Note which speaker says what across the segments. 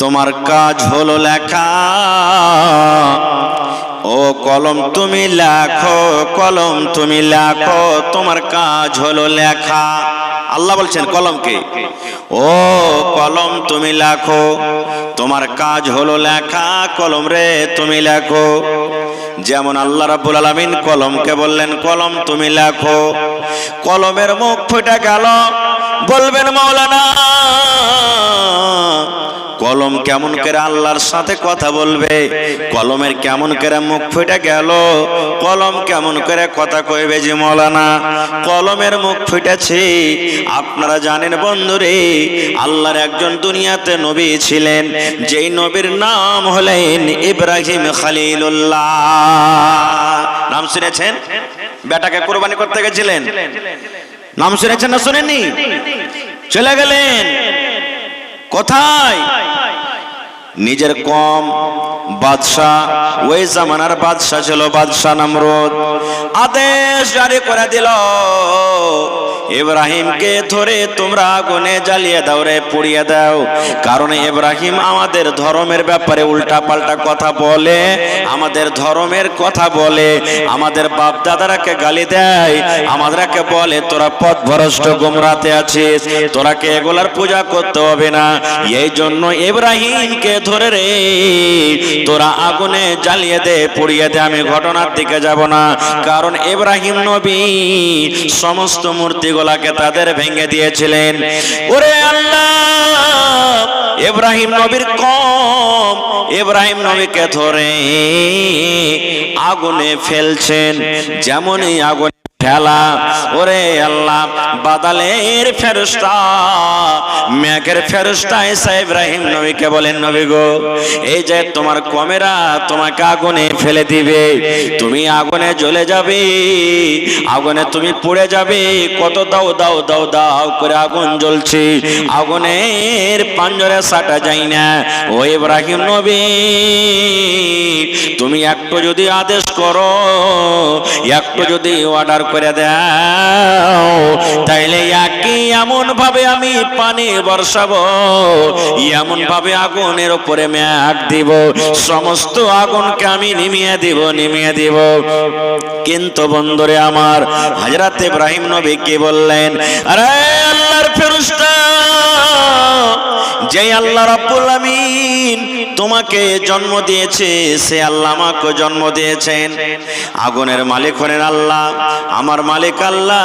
Speaker 1: তোমার কাজ হলো লেখা, ও কলম তুমি লেখো, কলম তুমি লেখো, তোমার কাজ হলো লেখা। আল্লাহ বলছেন কলমকে, ও কলম তুমি লেখো, তোমার কাজ হলো লেখা, কলম রে তুমি লেখো। যেমন আল্লাহ রাব্বুল আলামিন কলমকে বললেন, কলম তুমি লেখো। কলমের মুখ ফুটে গেল, বলবেন মাওলানা কলম কেমন করে আল্লাহর সাথে কথা বলবে? কলমের কেমন করে মুখ ফুটে গেল? কলম কেমন করে কথা কইবে যে মাওলানা? কলমের মুখ ফুটেছে। আপনারা জানেন বন্ধুরে, আল্লাহর একজন দুনিয়াতে নবী ছিলেন, যেই নবীর নাম হলেন ইব্রাহিম খলিলুল্লাহ। নাম শুনেছেন? বেটাকে কুরবানি করতে গেছিলেন, নাম শুনেছেন না শুনেননি? চলে গেলেন কোথায়? নিজের কম বাদশাহ, ওই জামানার বাদশাহ ছিল বাদশাহ নমরুদ। আদেশ জারি করে দিল, ইব্রাহিমকে ধরে তোমরা আগুনে জ্বালিয়ে দাও রে, পুড়িয়ে দাও। কারণ ইব্রাহিম আমাদের ধর্মের ব্যাপারে উল্টা পাল্টা কথা বলে, আমাদের ধর্মের কথা বলে, আমাদের বাপ দাদারাকে গালি দেয়, আমাদেরকে বলে তোরা পথভ্রষ্ট গোমরাতে আছিস, তোরাকে এগুলার পূজা করতে হবে না। এই জন্য ইব্রাহিমকে ধরে রে তোরা আগুনে জ্বালিয়ে দে, পুড়িয়ে দে। আমি ঘটনার দিকে যাব না, কারণ ইব্রাহিম নবী সমস্ত মূর্তিগুলাকে তাদের ভেঙে দিয়েছিলেন। ওরে আল্লাহ, ইব্রাহিম নবীর কম ইব্রাহিম নবীকে ধরে আগুনে ফেলছেন। যেমনই আগুন ফেলা, ওরে আল্লাহ, বাদলের ফেরেশতা, মেঘের ফেরেশতা এসে ইব্রাহিম নবীকে বলেন, নবী গো, এই যে তোমার কমেরা তোমাকে আগুনে ফেলে দিবে, তুমি আগুনে জ্বলে যাবে, আগুনে তুমি পুড়ে যাবে। কত দাও দাও দাও দাও করে আগুন জ্বলছে, আগুনের পাঞ্জরে সাটা যায় না। ও ইব্রাহিম নবী, তুমি একটু যদি আদেশ করো, একটু যদি অর্ডার করে দাও, তাইলে একই এমন ভাবে আমি পানি বর্ষাবো, এমন ভাবে আগুনের উপরে মেঘ দিব, সমস্ত আগুনকে আমি নিমিয়ে দিব, নিমিয়ে দিব। কিন্তু বন্ধুরে আমার, হযরত ইব্রাহিম নবী কি বললেন? আরে আল্লাহর ফেরেশতা, যে আল্লাহ রাব্বুল আমিন তোমাকে জন্ম দিয়েছে, সে আল্লাহ আমাকে জন্ম দিয়েছেন। আগুনের মালিক হলেন আল্লাহ, আমার মালিক আল্লাহ,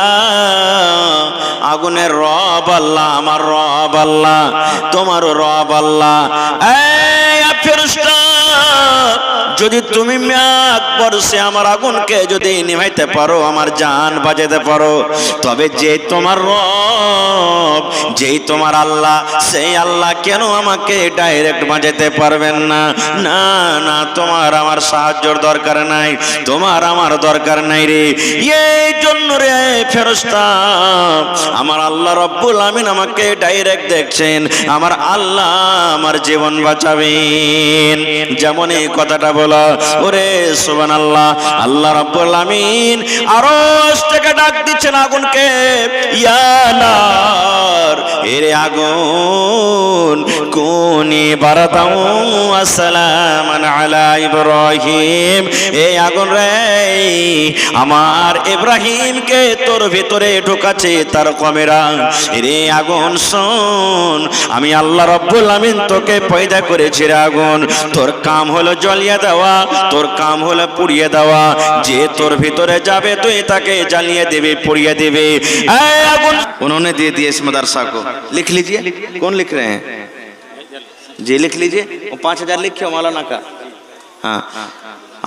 Speaker 1: আগুনের রব আল্লাহ, আমার রব আল্লাহ, তোমারও রব আল্লাহ। এই ফেরেশতা, যদি তুমি মেঘ বর্ষে আমার আগুনকে যদি নিভাইতে পারো, আমার জান বাঁচাতে পারো, তবে যে তোমার রব, যেই তোমার আল্লাহ, সেই আল্লাহ কেন আমাকে ডাইরেক্ট বাঁচাতে পারবেন না? না না, তোমার আমার সাহায্যের দরকার নাই, তোমার আমার দরকার নাই রে। এই জন্য রে ফেরেশতা, আমার আল্লাহ রব্বুল আমিন আমাকে ডাইরেক্ট দেখছেন, আমার আল্লাহ আমার জীবন বাঁচাবেন। যেমন এই কথাটা বলা, ওরে সুবহানাল্লাহ, আল্লাহ রাব্বুল আমিন আরশ থেকে ডাক দিচ্ছেন আগুনকে, ইয়া নার, এরে আগুন, কুনি বারাদাও ওয়া সালামান আলা ইব্রাহিম। এই আগুন রে, আমার ইব্রাহিমকে তোর ভিতরে ঢোকাচ্ছে তার কমেরা। এরে আগুন শোন, আমি আল্লাহ রাব্বুল আমিন তোকে পয়দা করেছি রে আগুন, তোর কাম হলো জ্বালিয়ে দেওয়া, তোর কাম হলো পুড়িয়ে দেওয়া। যে তোর ভিতরে যাবে তুই তাকে জ্বালিয়ে দেবে, পুড়িয়ে দেবে। আগুন उन्होंने दे दिया इस मदरसा को, लिख लीजिए। कौन लिख रहे हैं जी? लिख लीजिए। वो 5000 लिखे मौलाना का। हाँ,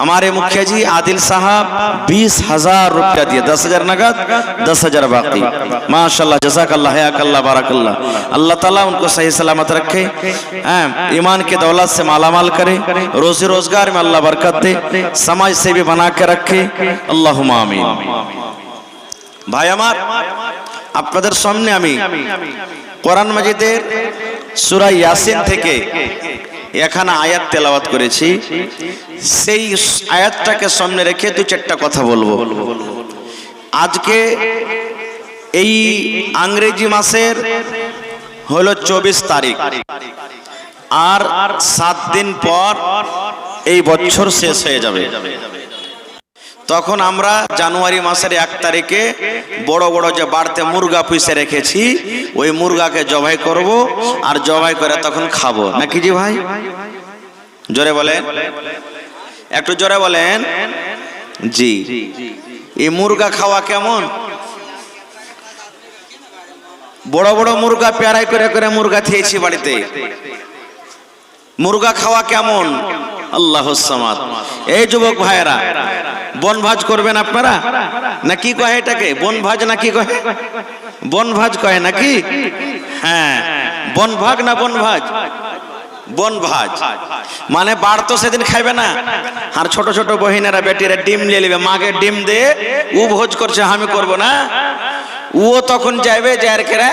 Speaker 1: हमारे मुखिया जी आदिल साहब 20,000 रुपया दिए, 10,000 नगद, 10,000 बाकी। माशाल्लाह, जज़ाकल्लाह, हयाकल्लाह, बारकल्लाह। अल्लाह ताला उनको सही सलामत रखे, ईमान की दौलत से मालामाल करे, रोजी रोजगार में अल्लाह बरकत दे, समाज से भी बना के रखे, अल्लाहुम्मा आमीन। भाई আমার, আপনাদের সামনে আমি কোরআন মাজিদের সূরা ইয়াসিন থেকে এখানে আয়াত তেলাওয়াত করেছি। সেই আয়াতটাকে সামনে রেখে দু চারটা কথা বলবো। আজকে এই ইংরেজি মাসের হলো 24 তারিখ, আর 7 দিন পর এই বছর শেষ হয়ে যাবে। তখন আমরা জানুয়ারি মাসের 1 তারিখে বড় বড় যে বাড়তে মুরগা পুষে রেখেছি, ওই মুরগাকে জবাই করব, আর জবাই করে তখন খাবো, নাকি জি ভাই? জোরে বলেন, একটু জোরে বলেন। জি, এই মুরগা খাওয়া কেমন? বড় বড় মুরগা পেয়ারাই করে করে মুরগা খেয়েছি বাড়িতে। মুরগা খাওয়া কেমন? আল্লাহুস সামাদ। এই যুবক ভাইয়েরা, বনভাজ করবেন আপনারা? না কি কয় এটাকে, বনভাজ না কি কয়? বনভাজ কয় নাকি? হ্যাঁ, বনভাগ না বনভাজ? বনভাজ মানে বাড় তো সেদিন খাইবে না, আর ছোট ছোট বহিনেরা বেটিরা ডিম নিয়ে নেবে, মাকে ডিম দিয়ে ও ভোজ করছে, আমি করব না। ও তখন যাইবে, যার কেরা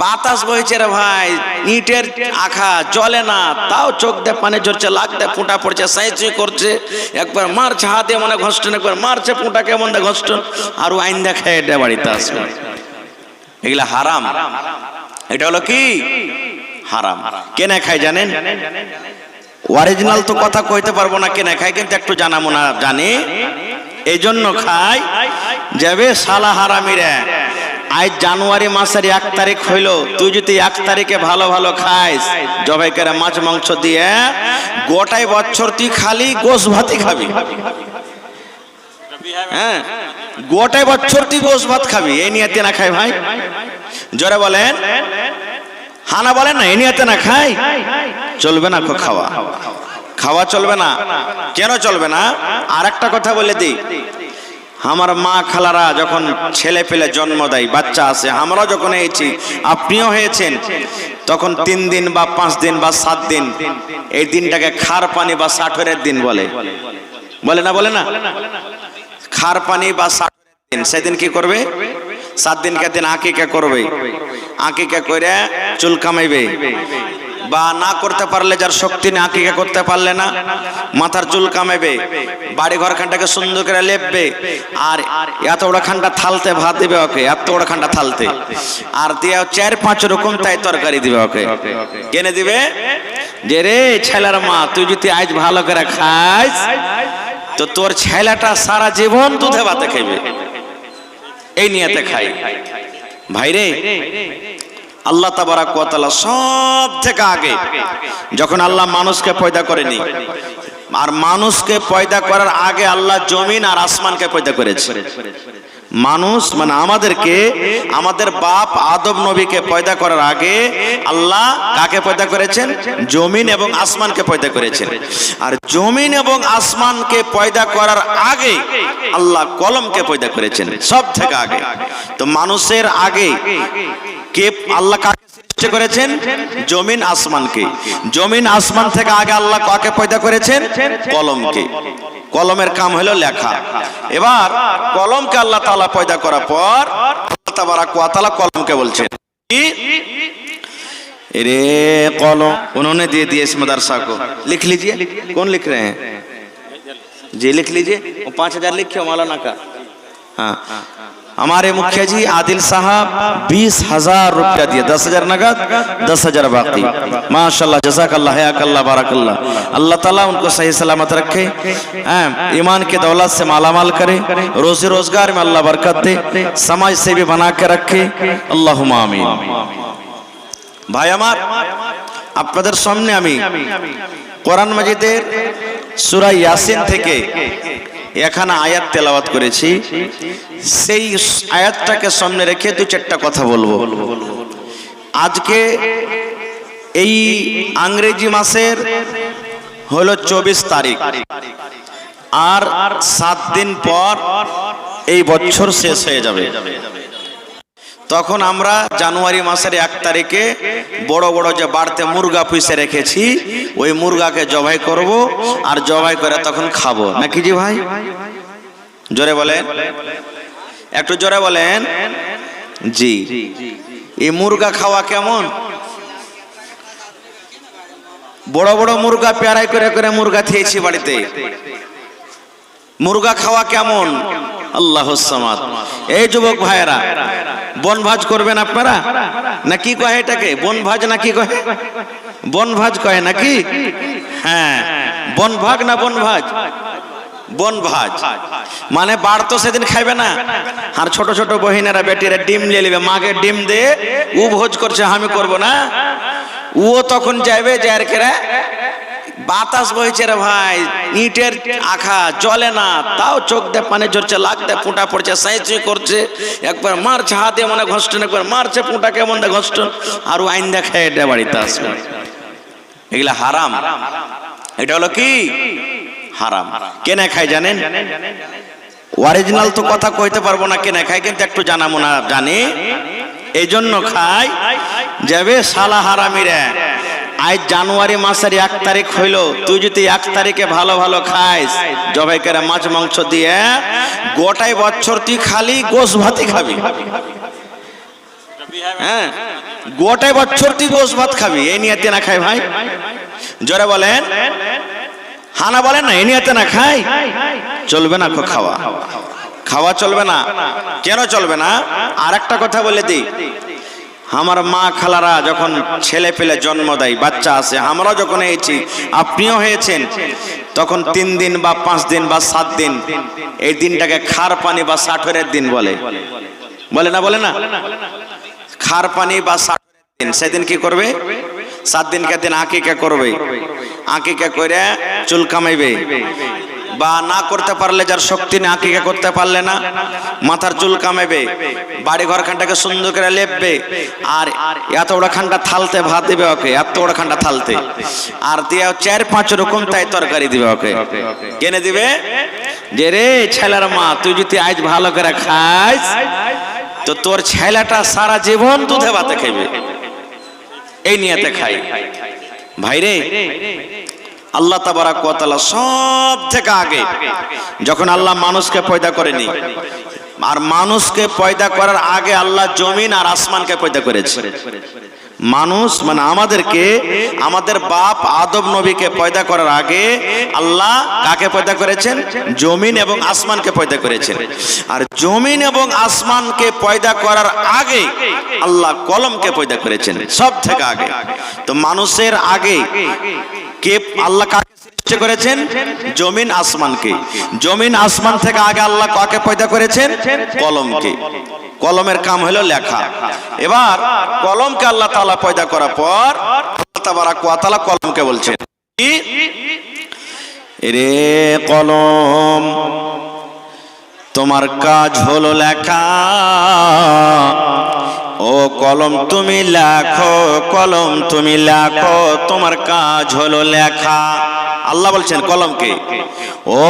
Speaker 1: বাতাস বইছে রে ভাই, ইটের আখা জ্বলে না, তাও চোখ দিয়ে পানি ঝরছে, লাগ দিয়ে ফুটা পড়ছে, সাইচুই করছে, একবার মারছে হাতে মনে ঘষ্টন, একবার মারছে ফুটা কেমন দে ঘষ্টন, আর ও আইন দেখা এটা বাড়িতে আসবে। এগুলা হারাম। এটা হলো কি হারাম। কেনে খায় জানেন? অরিজিনাল তো কথা কইতে পারবো না কেনে খায়, কিন্তু একটু জানা মোনা জানি, এই জন্য খাই যাবে শালা হারামিরা। আজ জানুয়ারি মাসের 1 তারিখ হইল, তুই যদি 1 তারিখে ভালো ভালো খাইস, জবাই করে মাছ মাংস দিয়ে, গোটাই বছর তুই খালি গোশ ভাতই খাবি। হ্যাঁ, গোটাই বছর তুই গোশ ভাত খাবি। এই নিয়তে না খাই ভাই? জোরে বলেন, হানা বলেন না। এই নিয়তে না খাই, চলবে না। খাওয়া খাওয়া চলবে না। কেন চলবে না? আর একটা কথা বলে দিই, আমার মা খালারা যখন ছেলে পেলে জন্ম দেয়, বাচ্চা আছে, আমরা যখন হয়েছি, আপনিও হয়েছেন, তখন 3 দিন বা 5 দিন বা 7 দিন, এই দিনটাকে খার পানি বা সাঠরের দিন বলে। বলে না? বলে না? খার পানি বা সাঠরের দিন। সেদিন কি করবে? 7 দিনকে দিন আকিকা করবে। আকিকা করে চুল কামাইবে, বা না করতে পারলে, যার শক্তি নেই, আকিকা করতে পারলে না, মাথার চুল কামাইবে, বাড়ি ঘর খানটাকে সুন্দর করে লেপবে, আর এত বড় খানটা থালতে ভাত দিবে ওকে, এত বড় খানটা থালতে, আর দিয়ে 4-5 রকম তাই তরকারি দিবে ওকে। কেনে দিবে? যে রে ছেলের মা, তুই যদি আজ ভালো করে খাইস, তো তোর ছেলেটা সারা জীবন দুধে ভাতে খাইবে। এই নিয়তে খাই ভাইরে। আল্লাহ তাবারাক ওয়া তাআলা সব থেকে আগে যখন আল্লাহ মানুষকে পয়দা করেনি, আর মানুষকে পয়দা করার আগে আল্লাহ জমিন আর আসমানকে পয়দা করেছে। মানুষ মানে আমাদেরকে, আমাদের বাপ আদম নবীকে পয়দা করার আগে আল্লাহ কাকে পয়দা করেছেন? জমিন এবং আসমানকে পয়দা করেছেন। আর জমিন এবং আসমানকে পয়দা করার আগে আল্লাহ কলমকে পয়দা করেছেন, সব থেকে আগে। তো মানুষের আগে কে আল্লাহ কাকে সৃষ্টি করেছেন? জমিন আসমানকে। জমিন আসমান থেকে আগে আল্লাহ কাকে পয়দা করেছেন? কলমকে। কলমের কাম হলো লেখা। এবার কলমকে আল্লাহ তাআলা পয়দা করার পর আল্লাহ তাবারাক ওয়া তাআলা কলমকে বলছেন কি, रे कलम उन्होंने दे दिया इस मदरसा को, लिख लीजिए। कौन लिख रहे हैं जी? लिख लीजिए। 5000 लिखे मौलाना का। हाँ, हमारे मुखिया जी आदिल साहब 20,000 रुपया दिए, 10,000 नगद, 10,000 बाकी। माशाल्लाह, जज़ाकल्लाह, हयाकल्लाह, बारकल्लाह। अल्लाह ताला उनको सही सलामत रखे, ईमान की दौलत से मालामाल करे, रोजी रोजगार में अल्लाह बरकत दे, समाज से भी बना के रखे। अल्लाहुम्मा आमीन। भाई আমার, আপনাদের সামনে আমি কোরআন মাজিদের সূরা ইয়াসিন থেকে এখানে আয়াত তেলাওয়াত করেছি। সেই আয়াতটাকে সামনে রেখে 2-4টা কথা বলবো। আজকে এই ইংরেজি মাসের হলো 24 তারিখ, আর 7 দিন পর এই বছর শেষ হয়ে যাবে। তখন আমরা জানুয়ারি মাসের 1 তারিখে বড় বড় যে বাড়তে মুরগা পুষে রেখেছি, ওই মুরগাকে জবাই করব, আর জবাই করে তখন খাবো, নাকি জি ভাই? জোরে বলেন, একটু জোরে বলেন। জি, এই মুরগা খাওয়া কেমন? বড় বড় মুরগা পেয়ারাই করে করে মুরগা খেয়েছি বাড়িতে। মুরগা খাওয়া কেমন? আল্লাহুস সামাদ। এই যুবক ভাইয়েরা, বনভাজ করবেন আপনারা না কি কয় এটাকে? বনভাজ না কি কয়? বনভাজ কয় নাকি? হ্যাঁ, বনভাগ না বনভাজ? বনভাজ মানে বার তো সেদিন খাইবে না, আর ছোট ছোট বহিনেরা বেটিরা ডিম নিয়ে নেবে, মাকে ডিম দিয়ে ও ভোজ করছে, আমি করব না। ও তখন যাইবে, যার কেরা বাতাস বইছে রে ভাই, ইটের আখা জ্বলে না, তাও চোখ দিয়ে পানি ঝরছে, লাগ দিয়ে ফুটা পড়ছে, সাইচি করছে, একবার মারছে হাতে মনে ঘষ্টন, একবার মারছে ফুটাকে মনে ঘষ্টন, আর ও আইন দেখায় এটা বাড়িতে আসবে। এগুলা হারাম। এটা হলো কি? হারাম। কেনে খায় জানেন? অরিজিনাল তো কথা কইতে পারবো না কেনে খায়, কিন্তু একটু জানা মোনা জানি। এই জন্য খায় যাবে শালা হারামিরা। আজ জানুয়ারি মাসের 1 তারিখ হইল, তুই যদি 1 তারিখে ভালো ভালো খাইস জবাই করে মাছ মাংস দিয়ে, গোটাই বছর তুই খালি গোশ ভাতই খাবি। হ্যাঁ, গোটাই বছর তুই গোশ ভাত খাবি। এই নিয়তে না খাই ভাই, জোরে বলেন হানা বলেন না। এই নিয়তে না খাই, চলবে না। খাওয়া খাওয়া চলবে না। কেন চলবে না? আর একটা কথা বলে দিই, আমার মা খালারা যখন ছেলে পেলে জন্ম দেয়, বাচ্চা আছে, আমরা যখন হয়েছি, আপনিও হয়েছেন, তখন 3 দিন বা 5 দিন বা 7 দিন, এই দিনটাকে খার পানি বা সাঠরের দিন বলে। বলে না? বলে না? খার পানি বা সাঠরের দিন। সেদিন কি করবে? 7 দিনকে দিন আকিকা করবে। আকিকা করে চুল কামাইবে, বা না করতে পারলে, যার শক্তি নেই, আকিকা করতে পারলে না, মাথার চুল কামাবে, বাড়ি ঘর খানটাকে সুন্দর করে লেপবে, আর এত বড় খানটা থালতে ভাত দিবে ওকে, এত বড় খানটা থালতে, আর দিয়ে 4-5 রকম তাই তরকারি দিবে ওকে। কেনে দিবে? যে রে ছেলের মা, তুই যদি আজ ভালো করে খাইস তো তোর ছেলেটা সারা জীবন দুধে ভাতে খাইবে। এই নিয়তে খাই ভাইরে। আল্লাহ তাবারাক ওয়া তাআলা সব থেকে আগে যখন আল্লাহ মানুষকে পয়দা করেনি, আর মানুষকে পয়দা করার আগে আল্লাহ জমিন আর আসমানকে পয়দা করেছে। মানুষ মানে আমাদেরকে, আমাদের বাপ আদম নবীকে পয়দা করার আগে আল্লাহ কাকে পয়দা করেছেন? জমিন এবং আসমানকে পয়দা করেছেন। আর জমিন এবং আসমানকে পয়দা করার আগে আল্লাহ কলমকে পয়দা করেছেন, সব থেকে আগে। তো মানুষের আগে কে আল্লাহ কাকে সৃষ্টি করেছেন? জমিন আসমানকে। জমিন আসমান থেকে আগে আল্লাহ কাকে পয়দা করেছেন? কলমকে। কলমের কাম হলো লেখা। এবার কলমকে আল্লাহ তাআলা পয়দা করার পর আল্লাহ তাবারাক ওয়া তাআলা কলমকে বলছেন, কি রে কলম, তোমার কাজ হলো লেখা। ও কলম তুমি লেখো, কলম তুমি লেখো, তোমার কাজ হলো লেখা। আল্লাহ বলছেন কলমকে, ও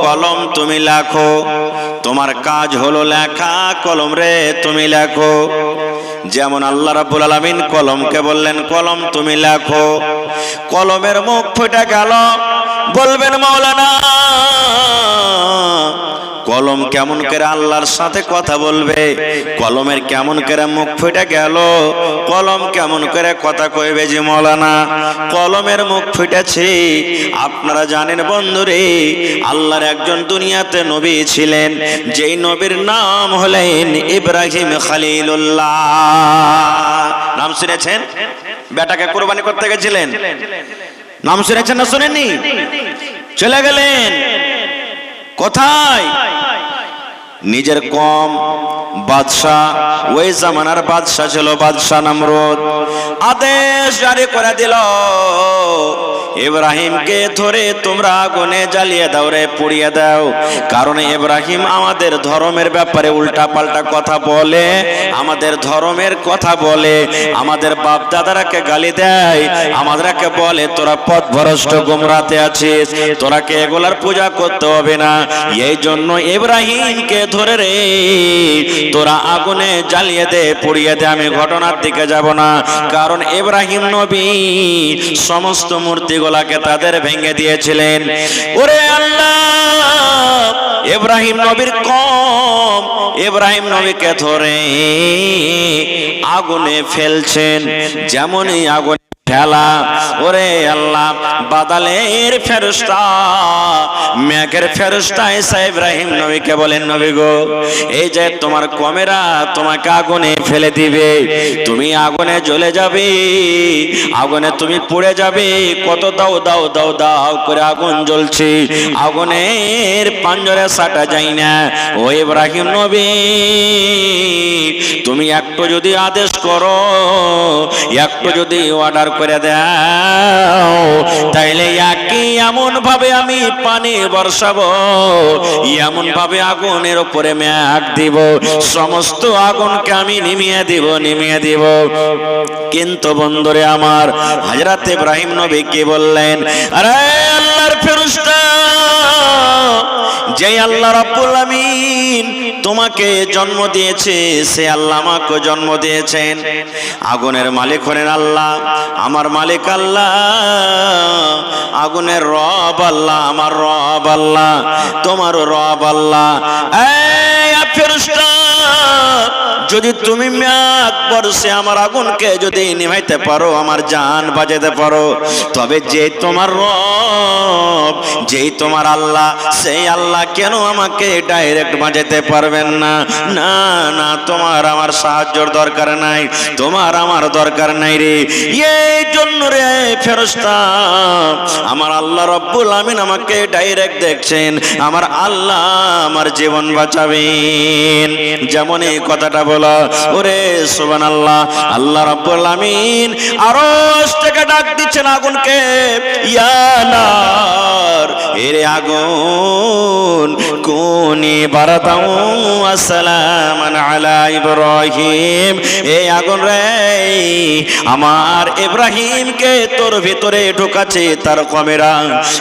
Speaker 1: কলম তুমি লেখো, তোমার কাজ হলো লেখা। কলম রে তুমি লেখো। যেমন আল্লাহ রাব্বুল আলামিন কলমকে বললেন, কলম তুমি লেখো। কলমের মুখ ফুটে গেল। বলবেন মাওলানা, কলম কেমন করে আল্লাহর সাথে কথা বলবে? কলমের কেমন করে মুখ ফুটে গেল? কলম কেমন করে কথা কইবে যে মাওলানা? কলমের মুখ ফুটেছে। আপনারা জানেন বন্ধুরে, আল্লাহর একজন দুনিয়াতে নবী ছিলেন, যেই নবীর নাম হলেন ইব্রাহিম খলিলুল্লাহ। নাম শুনেছেন? বেটাকে কুরবানি করতে গেছিলেন, নাম শুনেছেন না শুনেননি? চলে গেলেন কোথায়? নিজের কম বাদশাহ, ওই জামানার বাদশাহ ছিল বাদশাহ নমরুদ। আদেশ জারি করে দিল, ইব্রাহিমকে ধরে তোমরা আগুনে জ্বালিয়ে দাও রে, পুড়িয়ে দাও। কারণ ইব্রাহিম আমাদের ধর্মের ব্যাপারে উল্টা পাল্টা কথা বলে, আমাদের ধর্মের কথা বলে, আমাদের বাপ দাদারাকে গালি দেয়, আমাদেরকে বলে তোরা পথভ্রষ্ট গোমরাতে আছিস, তোরাকে এগুলার পূজা করতে হবে না। এই জন্য ইব্রাহিমকে ধরে রে তোরা আগুনে জ্বালিয়ে দে, পুড়িয়ে দে। আমি ঘটনার দিকে যাব না, কারণ ইব্রাহিম নবী সমস্ত মূর্তিগুলাকে তাদের ভেঙে দিয়েছিলেন। ওরে আল্লাহ, ইব্রাহিম নবীর কম ইব্রাহিম নবীকে ধরে আগুনে ফেলছেন। যেমনই আগুনে ফেলা। ওরে আল্লাহ, বাদালের ফেরেশতা, মেঘের ফেরেশতা ঈসা ইব্রাহিম নবীকে বলেন, নবী গো, এই যে তোমার কমেরা তোমাকে আগুনে ফেলে দিবে, তুমি আগুনে জ্বলে যাবে, আগুনে তুমি পুড়ে যাবে। কত দাও দাও দাও দাও করে আগুন জ্বলছে, আগুনের পাঞ্জরে সাটা যায় না। ও ইব্রাহিম নবী, তুমি একটু যদি আদেশ করো, একটু যদি অর্ডার করে দাও, তাইলে একই এমন ভাবে আমি পানি বর্ষাবো, এমন ভাবে আগুনের উপরে মেঘ দিব, সমস্ত আগুনকে আমি নিমিয়ে দিব। কিন্তু বন্ধুরে আমার, হযরত ইব্রাহিম নবী কি বললেন, আরে আল্লাহর ফেরেশতা, যে আল্লাহ রাব্বুল আমিন তোমাকে জন্ম দিয়েছে, সে আল্লাহ আমাকে জন্ম দিয়েছেন। আগুনের মালিক হলেন আল্লাহ, আমার মালিক আল্লাহ, আগুনের রব আল্লাহ, আমার রব আল্লাহ, তোমারও রব আল্লাহ। এই ফেরেশতা, যদি তুমি মেঘ বর্ষে আমার আগুনকে যদি নিভাইতে পারো, আমার জান বাজাতে পারো, তবে যে তোমার রব, যেই তোমার আল্লাহ, সেই আল্লাহ কেন আমাকে ডাইরেক্ট বাজাতে পারবেন না? না না, তোমার আমার সাহায্যের দরকার নাই, তোমার আমার দরকার নাই রে। এই জন্য রে ফেরেশতা, আমার আল্লাহ রব্বুল আমিন আমাকে ডাইরেক্ট দেখছেন, আমার আল্লাহ আমার জীবন বাঁচাবেন। যেমন এই কথাটা বলা, ওরে সুবহানাল্লাহ, আল্লাহ রাব্বুল আমিন আরশ থেকে ডাক দিচ্ছেন আগুনকে, ইয়া নার, এরে আগুন, কুনি বারাদাও ওয়া সালামান আলা ইব্রাহিম, এই আগুন রে আমার ইব্রাহিমকে তোর ভিতরে ঢোকাচ্ছে তার কমেরা।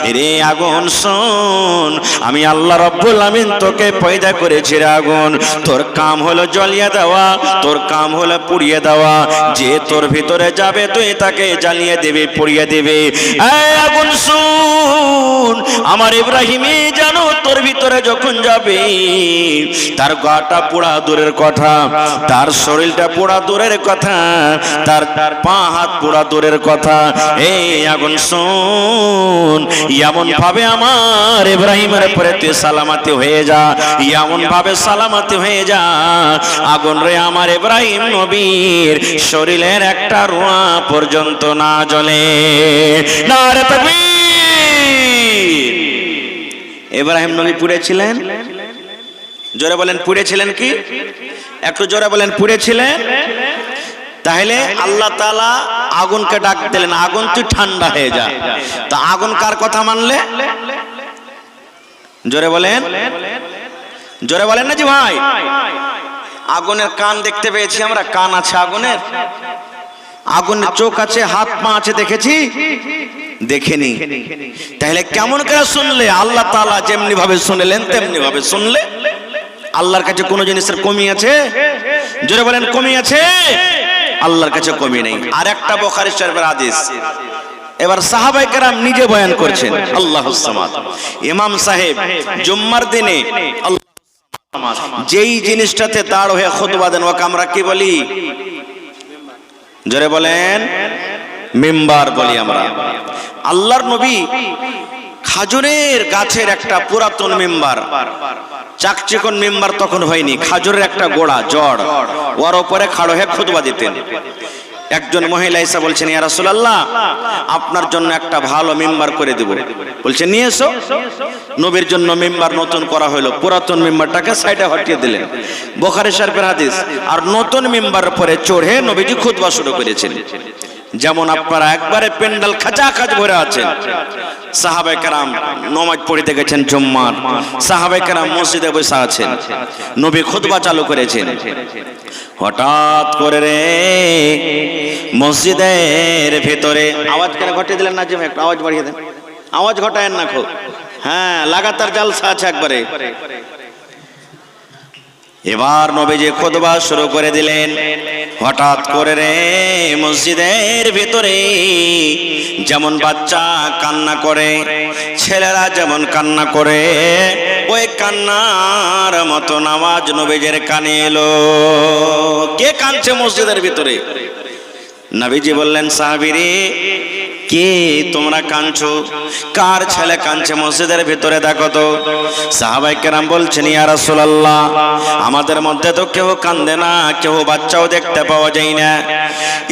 Speaker 1: এরে আগুন শোন, আমি আল্লাহ রাব্বুল আমিন তোকে পয়দা করেছি রে আগুন, তোর কাম হলো জ্বালিয়ে দেওয়া, তোর কাম হলো পুড়িয়ে দেওয়া। যে তোর ভিতরে যাবে তুই তাকে জ্বালিয়ে দেবে, পুড়িয়ে দেবে। এই আগুন শুন, আমার ইব্রাহিমই জানো তোর ভিতরে যখন যাবে, তার গাটা পোড়া দূরের কথা, তার শরীরটা পোড়া দূরের কথা, তার পা হাত পোড়া দূরের কথা। এই আগুন শুন, এমন ভাবে আমার ইব্রাহিমের উপরে তুই সালামতি হয়ে যা, এমন ভাবে সালামতি হয়ে যা, আগুন রে আমার ইব্রাহিম নবীর শরীরের একটা রোঁয়া পর্যন্ত না জ্বলে। নারে তাকবীর। ইব্রাহিম নবী পুড়েছিলেন, জোরে বলেন পুড়েছিলেন কি? একটু জোরে বলেন পুড়েছিলেন। তাহলে আল্লাহ তাআলা আগুনকে ডাক দিলেন, আগুন তুই ঠান্ডা হয়ে যা। তা আগুন কার কথা মানলে? জোরে বলেন, জোরে বলেন না জি ভাই। আগুনের কান দেখতে পেয়েছি আমরা, কান আছে আগুনের, আগুনের চোখ আছে, হাত পা আছে, দেখেছি? দেখেনি। তাহলে কেমন করে শুনলে? আল্লাহ তাআলা যেমনি ভাবে শুনলেন তেমনি ভাবে শুনলে। আল্লাহর কাছে কোন জিনিসের কমি আছে? জোরে বলেন কমি আছে? আল্লাহর কাছে কমি নেই। আর একটা বুখারী শরীফের হাদিস, এবার সাহাবায়ে কেরাম নিজে বয়ান করছেন, আল্লাহুস সামাদ। ইমাম সাহেব জুম্মার দিনে যেই জিনিসটাতে দাঁড় হয়ে খুতবা দেন, ওকে আমরা কি বলি? জোরে বলেন, মিম্বার বলি আমরা। আল্লাহর নবী খাজুরের গাছের একটা পুরাতন মিম্বার, চাকচিকন মিম্বার তখন হয়নি, খাজুরের একটা গোড়া জড়, ওর উপরে খাড়ো হয়ে খুতবা দিতেন। একজন মহিলা এসে বলছেন, ইয়া রাসূলুল্লাহ, আপনার জন্য একটা ভালো মিম্বার করে দেব। বলছে নিয়ে এসো। নবীর জন্য মিম্বার নতুন করা হলো, পুরাতন মিম্বারটাকে সাইডে হটিয়ে দিলেন। বুখারী শরীফের হাদিস। আর নতুন মিম্বারের পরে চড়ে নবীজি খুতবা শুরু করেছেন। যেমন আপনারা একবারে পেন্ডাল খাচাখাচ ভরে আছেন, সাহাবায়ে কেরাম নামাজ পড়িতে গেছেন জুম্মার, সাহাবায়ে কেরাম মসজিদে বসে আছেন, নবী খুতবা চালু করেছেন। হঠাৎ করে রে মসজিদের ভিতরে আওয়াজ কেন ঘটিয়ে দিলেন না? যে একটু আওয়াজ বাড়িয়ে দেন, আওয়াজ ঘটায়েন না খুব। হ্যাঁ, লাগাতার জালসা আছে একবারে। এবার নবীজি খুতবা শুরু করে দিলেন। হঠাৎ করে রে মসজিদের ভিতরে যেমন বাচ্চা কান্না করে, ছেলেরা যেমন কান্না করে, ওই কান্নার মতো আওয়াজ নবীজির কানে এলো। কে কাঁদছে মসজিদের ভিতরে? নবীজি বললেন, সাহাবীরে কে তোমরা কাঁদছো? কার ছেলে কাঁদছে মসজিদের ভিতরে দেখো তো। সাহাবায়ে কেরাম বলছেন, ইয়া রাসূলুল্লাহ, আমাদের মধ্যে তো কেউ কান্দে না, কেউ বাচ্চাও দেখতে পাওয়া যায় না।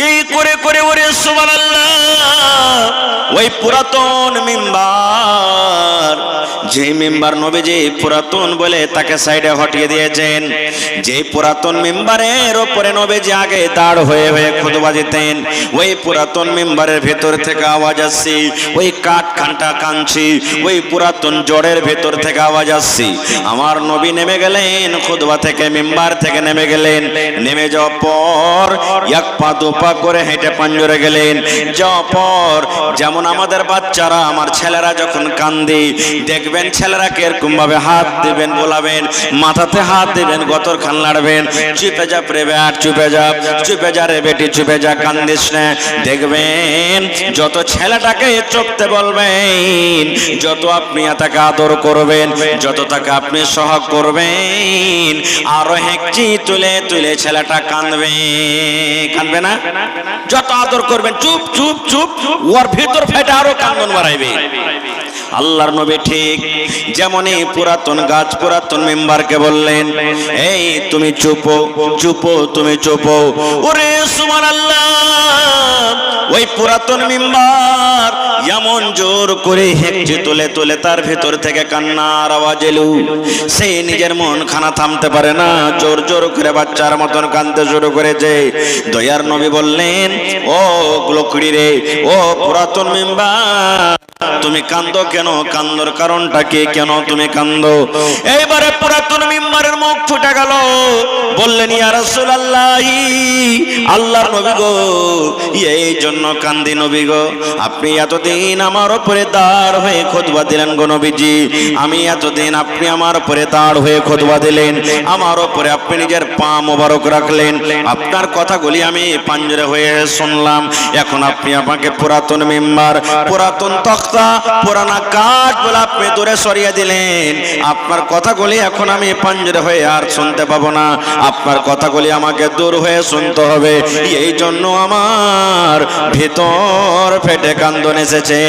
Speaker 1: এই করে করে ওরে সুবহানাল্লাহ, ওই পুরাতন মিম্বার, যে মিম্বার নবীজি পুরাতন বলে তাকে সাইডে হটিয়ে দিয়েছেন, যে পুরাতন মিম্বারের উপরে নবীজি আগে দাঁড় হয়ে হয়ে খুতবা দিতেন, ওই পুরাতন মিম্বারের ভেতর থেকে আওয়াজ আসছে, ওই কাঠ খানটা কাঁদছি, ওই পুরাতন জড়ের ভেতর থেকে আওয়াজ আসছে। আমার নবী নেমে গেলেন খুতবা থেকে, মিম্বার থেকে নেমে গেলেন। নেমে যাওয়ার পর এক পা দু পা করে হেঁটে পাঞ্জরে গেলেন। যাওয়ার পর যেমন আমাদের বাচ্চারা, আমার ছেলেরা যখন কান্দে দেখবেন, ছেলেরা কিরকম ভাবে হাত দিবেন, বলাবেন, মাথাতে হাত দিবেন, গতর খান লাড়বেন, চুপে যা রে বেট, চুপে যা, চুপে যা রে বেটি, চুপে যা, কান্দিস না। দেখবেন যত ছেলেটাকে চুপতে বলবেন, যত আপনি তাকে আদর করবেন, যত তাকে আপনি সহগ করবেন, আরো হেঁকচি তুলে তুলে ছেলেটা কাঁদবে। কাঁদবে না? যত আদর করবেন, চুপ চুপ চুপ, ওর ভিতর ফেটে আরো কান্দন বাড়াইবে। আল্লাহর নবী ঠিক যেমনই পুরাতন গাছ, পুরাতন মেম্বারকে বললেন, এই তুমি চুপো, চুপো, তুমি চুপো। ওরে সুবহানাল্লাহ, ওই পুরাতন মেম্বার এমন জোর করে হেঁচে তুলে তুলে তার ভেতর থেকে কান্নার আওয়াজ এলো। সে নিজের মন খানা থামতে পারে না, জোর জোর করে বাচ্চার মতন কাঁদতে শুরু করেছে। দয়ার নবী বললেন, ও লোকড়ি রে, ও পুরাতন মেম্বার, তুমি কান্দো কেন? কান্দোর কারণটা কি? কেন তুমি কান্দো? এইবারে পুরাতন মিম্বারের মুখ ফুটে গেল, বললেন, ইয়া রাসূলুল্লাহ, আল্লাহর নবী গো, এই জন্য কান্দি নবী গো, আপনি এতদিন আমার উপরে দাঁড় হয়ে খুতবা দিলেন গো নবীজি, আমি এতদিন আপনি আমার উপরে দাঁড় হয়ে খুতবা দিলেন, আমার উপরে আপনি নিজের পা মোবারক রাখলেন, আপনার কথাগুলি আমি পাঞ্জরে হয়ে শুনলাম। এখন আপনি আমাকে পুরাতন মিম্বার, পুরাতন তক্তা, পুরানা কাঠ বলে আপনি দূরে সরিয়ে দিলেন। আপনার কথাগুলি এখন আমি পাঞ্জরে হয়ে আর শুনতে পাবো না, আপনার কথাগুলি আমাকে দূর হয়ে শুনতে হবে। এই জন্য আমার ভিতর ফেটে কান্দন এসেছে।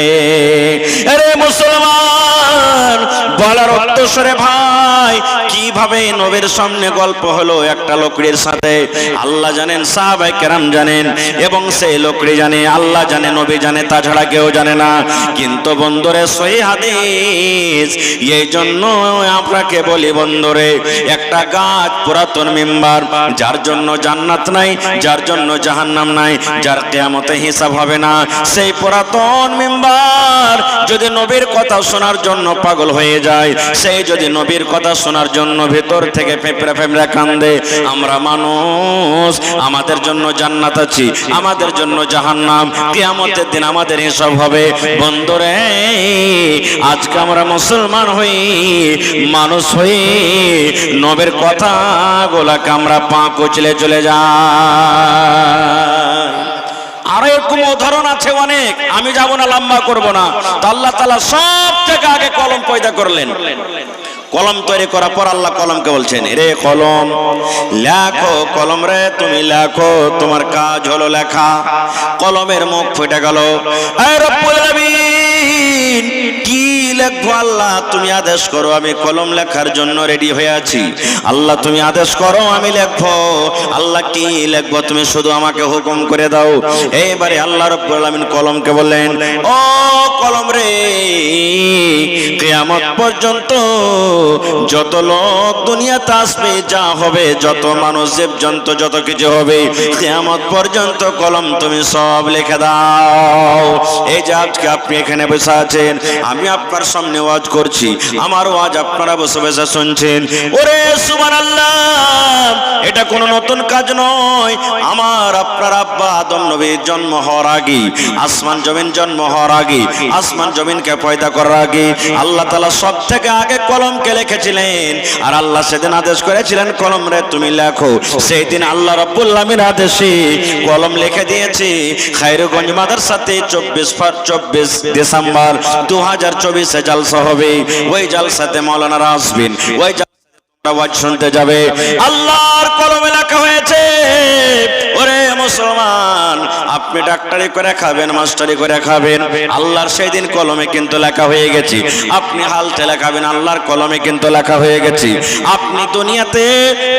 Speaker 1: আরে মুসলমান, বলার উদ্দেশ্যে ভাই, কিভাবে নবীর সামনে গল্প হলো একটা লোকড়ির সাথে, আল্লাহ জানেন, সাহাবায়ে কেরাম জানেন, এবং সেই লোকড়ি জানে, আল্লাহ জানে, নবী জানে, তাছাড়া কেউ জানে না। কিন্তু বন্ধুরে সহিহ হাদিস, এই জন্য আপনাকে বলি বন্ধুরে, একটা গাছ, পুরাতন মিম্বার, যার জন্য জান্নাত নাই, যার জন্য জাহান্নাম নাই, যার কিয়ামতে হিসাব হবে না, সেই পুরাতন মিম্বার যদি নবীর কথা শোনার জন্য পাগল হয়ে যায়, সেই যদি নবীর কথা শোনার জন্য ভেতর থেকে ফেপড়ে ফেপড়ে কান্দে, আমরা মানুষ, আমাদের জন্য জান্নাত আছে, আমাদের জন্য জাহান্নাম, কিয়ামতের দিন আমাদের হিসাব হবে। বন্ধুরে, আজকে আমরা মুসলমান হই, মানুষ হই, নবীর কথা গোলাকে আমরা পা কুচলে চলে যাই। আর এরকম উদাহরণ আছে অনেক, আমি যাব না, লম্বা করব না। তো আল্লাহ তাআলা সব থেকে আগে কলম পয়দা করলেন। কলম তৈরি করার পর আল্লাহ কলমকে বলছেন, রে কলম, লেখো, কলম রে তুমি লেখো, তোমার কাজ হলো লেখা। কলমের মুখ ফুটে গেল। এ রব্বুল আলামিন, কি লিখবো আল্লাহ? তুমি আদেশ করো, আমি কলম লেখার জন্য রেডি হয়ে আছি। আল্লাহ তুমি আদেশ করো, আমি লিখবো। আল্লাহ কি লিখবো? তুমি শুধু আমাকে হুকুম করে দাও। এইবারে আল্লাহ রব্বুল আলামিন কলমকে বললেন, ও কলম রে, কিয়ামত পর্যন্ত যত লোক দুনিয়াতে আসবে, যা হবে, যত মানুষ, জীবজন্তু, যত কিছু হবে, কিয়ামত পর্যন্ত কলম তুমি সব লিখে দাও। এই যে আজকে আপনি এখানে বসে আছেন, আমি আপনার সামনে ওয়াজ করছি, আমার ওয়াজ আপনারা বসে বসে শুনছেন। ওরে সুবহানাল্লাহ, এটা কোনো নতুন কাজ নয়। আমার আপনার আব্বা আদম নবীর জন্ম হওয়ার আগে, আসমান জমিন জন্ম হওয়ার আগে, আসমান জমিনকে পয়দা করার আগে আল্লাহ তাআলা সব থেকে আগে কলমকে লিখেছিলেন। আর আল্লাহ সেদিন আদেশ করেছিলেন, কলম রে তুমি লেখো। সেই দিন আল্লাহ রাব্বুল আলামিনের আদেশে কলম লিখে দিয়েছে। খায়রগঞ্জ মাদ্রাসাতে 24 ডিসেম্বর 2024 জালসা হবে। ওই জালসাতে মাওলানারা আসবেন, ওই আওয়াজ শুনতে যাবে, আল্লাহর কলমে লেখা হয়েছে, ওরে মুসলমান আপনি ডাক্তারি করে খাবেন, মাস্টারি করে খাবেন, আল্লাহর সেই দিন কলমে কিন্তু লেখা হয়ে গেছে। আপনি হালতেলে খাবেন, আল্লাহর কলমে কিন্তু লেখা হয়ে গেছে। আপনি দুনিয়াতে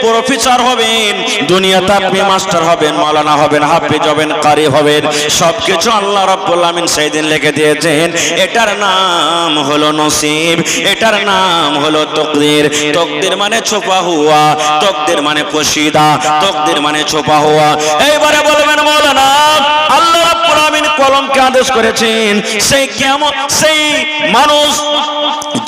Speaker 1: প্রফেসর হবেন, দুনিয়াতে আপনি মাস্টার হবেন, মাওলানা হবেন, হাফেজ হবেন, কারি হবেন, সবকিছু আল্লাহ রাব্বুল আমিন সেই দিন লিখে দিয়েছেন। এটার নাম হলো নসিব, এটার নাম হলো তকদির। তকদির মানে ছুপা হুয়া, তকদির মানে পশিদা, তকদির মানে ছুপা হুয়া। এইবারে বলবেন মাওলানা আল্লাহ রাব্বুল আমিন কলমকে আদেশ করেছেন, সেই কিয়ামত, সেই মানুষ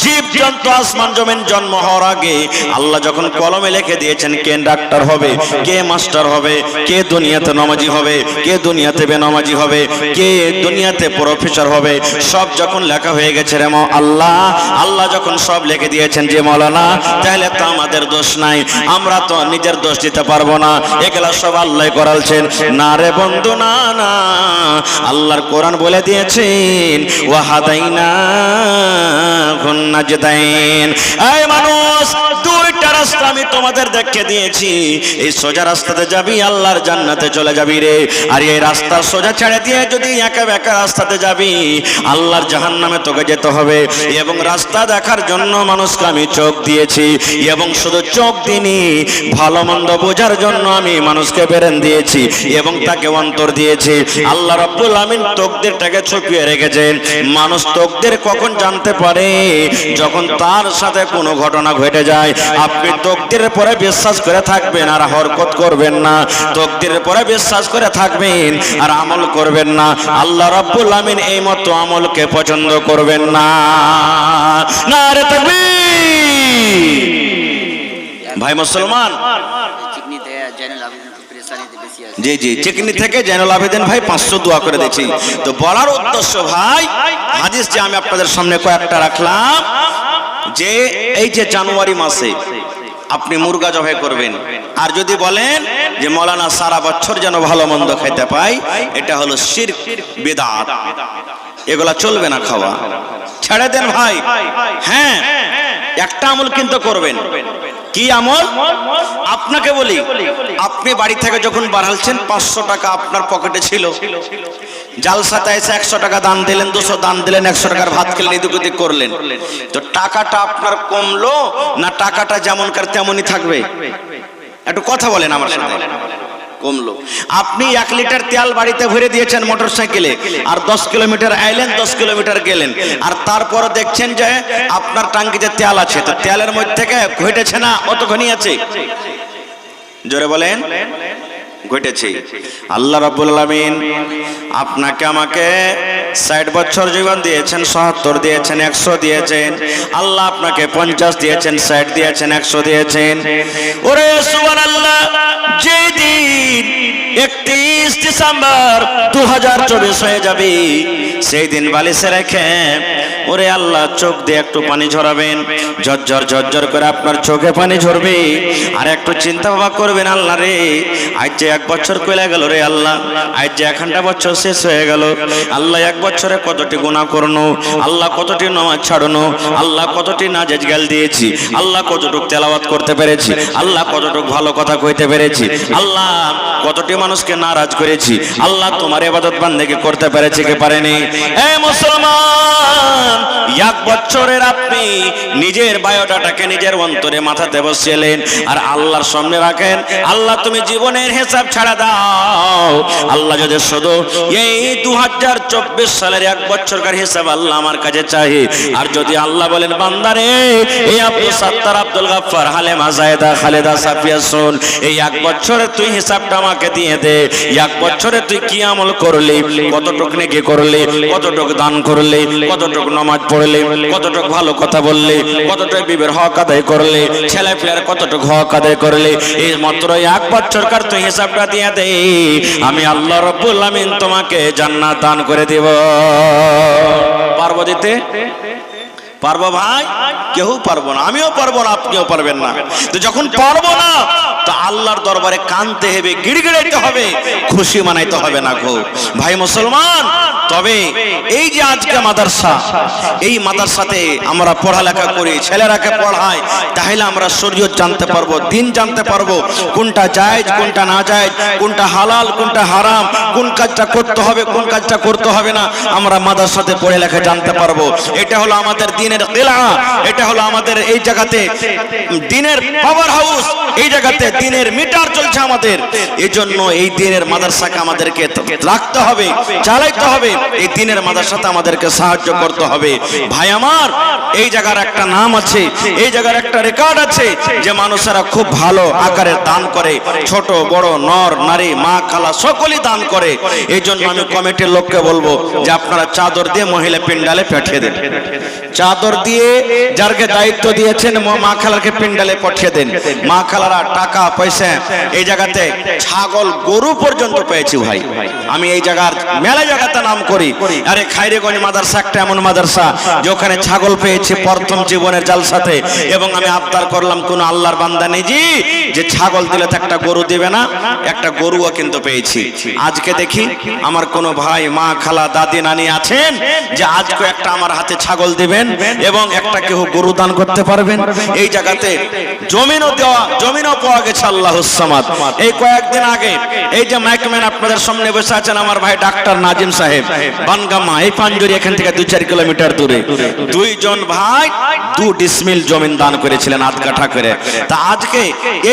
Speaker 1: জীব জন্তু আসমান জমিন জন্ম হওয়ার আগে আল্লাহ যখন কলমে লিখে দিয়েছেন কে ডাক্তার হবে, কে মাস্টার হবে, কে দুনিয়াতে নামাজি হবে, কে দুনিয়াতে বেনামাজি হবে, কে দুনিয়াতে প্রফেসর হবে, সব যখন লেখা হয়ে গেছে রে আল্লাহ যখন সব লিখে দিয়েছেন যে মাওলানা তাহলে তো আমাদের দোষ নাই, আমরা তো নিজের দোষ দিতে পারবো না, এগুলা সব আল্লাহ করালছেন। না রে বন্ধু, না না, আল্লাহর কোরআন বলে দিয়েছেন ওয়াহাদাইনা গুন্নাজদাইন। এই মানুষ দুইটা রাস্তা আমি তোমাদের দেখিয়ে দিয়েছি, এই সোজা রাস্তাতে যাবি আল্লাহর জান্নাতে চলে যাবি রে, আর এই রাস্তা সোজা ছেড়ে দিয়ে যদি একা বেকা রাস্তাতে যাবি আল্লাহর জাহান্নামে তোকে যেতে হবে। এবং রাস্তা দেখার জন্য মানুষকে আমি চোখ দিয়েছি, এবং শুধু চোখ দিইনি, ভালো মন্দ বোঝার জন্য আমি মানুষকে বেরেন দিয়েছি এবং তাকে অন্তর দিয়েছি। আল্লাহ রাব্বুল আমিন তকদিরটাকে ছুপিয়ে রেখেছেন। মানুষ তকদির কখন জানতে পারে? যখন তার সাথে কোনো ঘটনা ঘটে যায়। আপনি তকদিরের পরে বিশ্বাস করে থাকবেন আর হরকত করবেন না, তকদিরের পরে বিশ্বাস করে থাকবেন আর আমল করবেন না, আল্লাহ রাব্বুল আমিন এই মতো আমলকে পছন্দ করবেন না। নারে তাকবীর। ভাই মুসলমান, জি জি, চিকনি থেকে জয়নুল আবেদিন ভাই 500 দোয়া করে দিয়েছি। তো বলার উদ্দেশ্য ভাই, হাদিস যে আমি আপনাদের সামনে কয়েকটা রাখলাম, যে এই যে জানুয়ারি মাসে আপনি মুরগা জবাই করবেন, আর যদি বলেন যে মাওলানা সারা বছর যেন ভালো মন্দ খাইতে পাই, এটা হলো শিরক, বিদআত, এগুলা চলবে না, খাওয়া ছেড়ে দেন ভাই। হ্যাঁ, একটা আমল কিন্তু করবেন। কি আমল? আপনাকে বলি, আপনি বাড়ি থেকে যখন বাড়ালছেন 500 টাকা আপনার পকেটে ছিল, জালসাতে এসে 100 টাকা দান দিলেন, 200 দান দিলেন, 100 টাকার ভাত খেলেন, এদিক ওদিক করলেন, তো টাকাটা আপনার কমলো না টাকাটা যেমনকার তেমনই থাকবে? একটু কথা বলেন আমার সাথে। কমলো। আপনি 1 লিটার তেল বাড়িতে ভরে দিয়েছেন মোটর সাইকেলে, আর 10 কিলোমিটার আইলেন, 10 কিলোমিটার গেলেন, আর তারপর দেখছেন যে আপনার টাঙ্কিতে তেল আছে, তো তেলের মধ্যে থেকে ঘটেছে না অতখানি আছে? জোরে বলেন। ঘটেছে। আল্লাহ রাব্বুল আলামিন আপনাকে আমাকে 60 বছর জীবন দিয়েছেন, 70 দিয়েছেন, 100 দিয়েছেন। আল্লাহ আপনাকে 50 দিয়েছেন, 60 দিয়েছেন, 100 দিয়েছেন। ওরে সুবহানাল্লাহ, যেদিন 31 ডিসেম্বর 2024 হয়ে যাবে, সেই দিন বালিশে রেখে ওরে আল্লাহ চোখ দিয়ে একটু পানি ঝরাবেন, ঝরঝর ঝরঝর করে আপনার চোখে পানি ঝরবে, আর একটু চিন্তা ভাবনা করবেন, আল্লাহ রে আজ যে 1 বছর কইলা গেল রে আল্লাহ, আজ যে 1 বছর শেষ হয়ে গেল, আল্লাহ 1 বছরে কতটি গুনাহ করনো, আল্লাহ কতটি নামাজ ছাড়নো, আল্লাহ কতটি নাজায়েজ গাল দিয়েছি, আল্লাহ কতটুক তেলাওয়াত করতে পেরেছি, আল্লাহ কতটুক ভালো কথা কইতে পেরেছি, আল্লাহ কতটি মানুষকে নারাজ করেছি, আল্লাহ তোমার ইবাদত বান্দেগি করতে পেরেছি কি পারেনি? এ মুসলমান, 1 বছরের আপনি নিজের বায়োডাটাকে নিজের অন্তরে মাথাতে বসিয়েলেন, আর আল্লাহর সামনে রাখেন, আল্লাহ তুমি জীবনের হিসাব ছাড়া দাও, আল্লাহ যদি শুধু এই 2024 সালের 1 বছরকার হিসাব আল্লাহ আমার কাছে চাই, আর যদি আল্লাহ বলেন বান্দারে এই আব্দুল সাত্তার, আব্দুল গাফফার, হালেমা, জায়েদা, খালেদা, সাফিয়া, শুন, এই 1 বছরে তুই হিসাবটা আমাকে দিয়ে দে, 1 বছরে তুই কি আমল করলি, কতটুকু নেকি করলি, কতটুকু দান করলি, কতটুকু নামাজ পড়লি, কতটুকু ভালো কথা বললি, কতটুকু বিবের হক আদায় করলি, ছেলে পেলের কতটুকু হক আদায় করলি, এই মাত্র 1 বছরকার তুই হিসাবটা দিয়ে দে, আমি আল্লাহ রাব্বুল আমিন তোমাকে জান্নাত দান করে দেব। পারবো দিতে? পারবো ভাই? কেউ পারবো না, আমিও পারবো না, আপনিও পারবেন না। তো যখন পারবো না তো আল্লাহর দরবারে কানতে হবে, গিড়গিড়াইতে হবে, খুশি মানাইতে হবে না গো ভাই মুসলমান। তবে এই যে আজকে মাদ্রাসা, এই মাদ্রাসাতে আমরা পড়ালেখা করি, ছেলেরাকে পড়াই, তাহলে আমরা শরীয়ত জানতে পারবো, দিন জানতে পারবো, কোনটা জায়েজ কোনটা না জায়েজ, কোনটা হালাল কোনটা হারাম, কোন কাজটা করতে হবে কোন কাজটা করতে হবে না, আমরা মাদ্রাসাতে পড়ালেখা জানতে পারবো। এটা হলো আমাদের দিনের কিলা, এটা হলো আমাদের এই জায়গাতে দিনের পাওয়ার হাউস, এই জায়গাতে দিনের মিটার চলছে আমাদের। এই জন্য এই দিনের মাদ্রাসাকে আমাদেরকে রাখতে হবে, চালাইতে হবে, এই দিনের মাদ্রাসাতে আমাদেরকে সাহায্য করতে হবে। ভাই আমার, এই জায়গার একটা নাম আছে, এই জায়গার একটা রেকর্ড আছে যে মানুষেরা খুব ভালো আকারে দান করে, ছোট বড় নর নারী মা খালা সকলেই দান করে। এই জন্য আমি কমিটির লোককে বলবো যে আপনারা চাদর দিয়ে মহিলা পিন্ডালে পাঠিয়ে দেন, চাদর দিয়ে যারকে দায়িত্ব দিয়েছেন মা খালাকে পিন্ডালে পাঠিয়ে দেন। মা খালারা টাকা পয়সা, এই জায়গাতে ছাগল গরু পর্যন্ত পেয়েছি ভাই। আমি এই জায়গার মেলা জায়গাতে নাম করি, আরে খাইরেগঞ্জ মাদ্রাসা একটা এমন মাদ্রাসা যে ওখানে ছাগল পেয়েছি প্রথম জীবনের জালসাতে। এবং আমি আবদার করলাম কোন আল্লাহর বান্দা নেই জি যে ছাগল দিলে তো একটা গরু দিবে না, একটা গরুও কিন্তু পেয়েছি। আজকে দেখি আমার কোন ভাই মা খালা দাদি নানি আছেন যে আজকে একটা আমার হাতে ছাগল দিবেন এবং একটা কেউ গরু দান করতে পারবেন। এই জায়গাতে জমিনও দেওয়া, জমিনও পাওয়া গেছে আল্লাহুস সামাদ। এই কয়েকদিন আগে এই যে মাইকম্যান আপনাদের সামনে বসে আছেন আমার ভাই ডাক্তার নাজিম সাহেব, বানগামা এই পাঞ্জুরি এখান থেকে 2-4 কিলোমিটার দূরে, দুইজন ভাই 2 ডিসমিল জমিন দান করেছিলেন আধ কাঠা করে। তা আজকে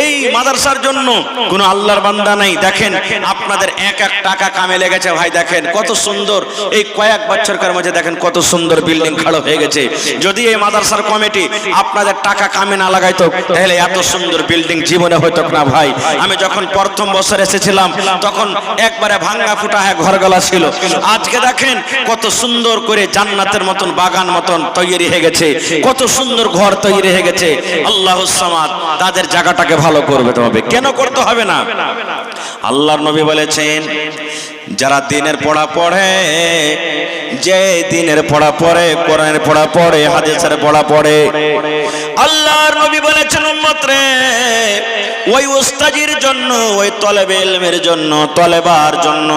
Speaker 1: এই মাদ্রাসার জন্য কোন আল্লাহর বান্দা নাই, দেখেন আপনাদের এক এক টাকা কামে লেগেছে ভাই। দেখেন কত সুন্দর, এই কয়েক বছরকার মধ্যে দেখেন কত সুন্দর বিল্ডিং খাড়া হয়ে গেছে। যদি এই মাদ্রাসার কমিটি আপনাদের টাকা কামে না লাগাইতো তাহলে এত সুন্দর বিল্ডিং জীবনে হইতো না ভাই। আমি যখন প্রথম বছর এসেছিলাম তখন একবারে ভাঙা ফুটা ঘরগলা ছিল। আজকে দেখেন কত সুন্দর করে জান্নাতের মতন বাগান মতন তৈরি হয়ে গেছে, কত সুন্দর ঘর তৈরি হয়ে গেছে। আল্লাহুস সামাদ তাদের জায়গাটাকে ভালো করবে হবে, কেন করতে হবে না? আল্লাহর নবী বলেছেন যারা দিনের পড়া পড়ে, যে দিনের পড়া পড়ে, কোরআনের পড়া পড়ে, হাদিসের পড়া পড়ে, আল্লাহর নবী বলেছেন উম্মত রে ওই উস্তাজির জন্য, ওই তলেবে ইলমের জন্য, তলেবার জন্য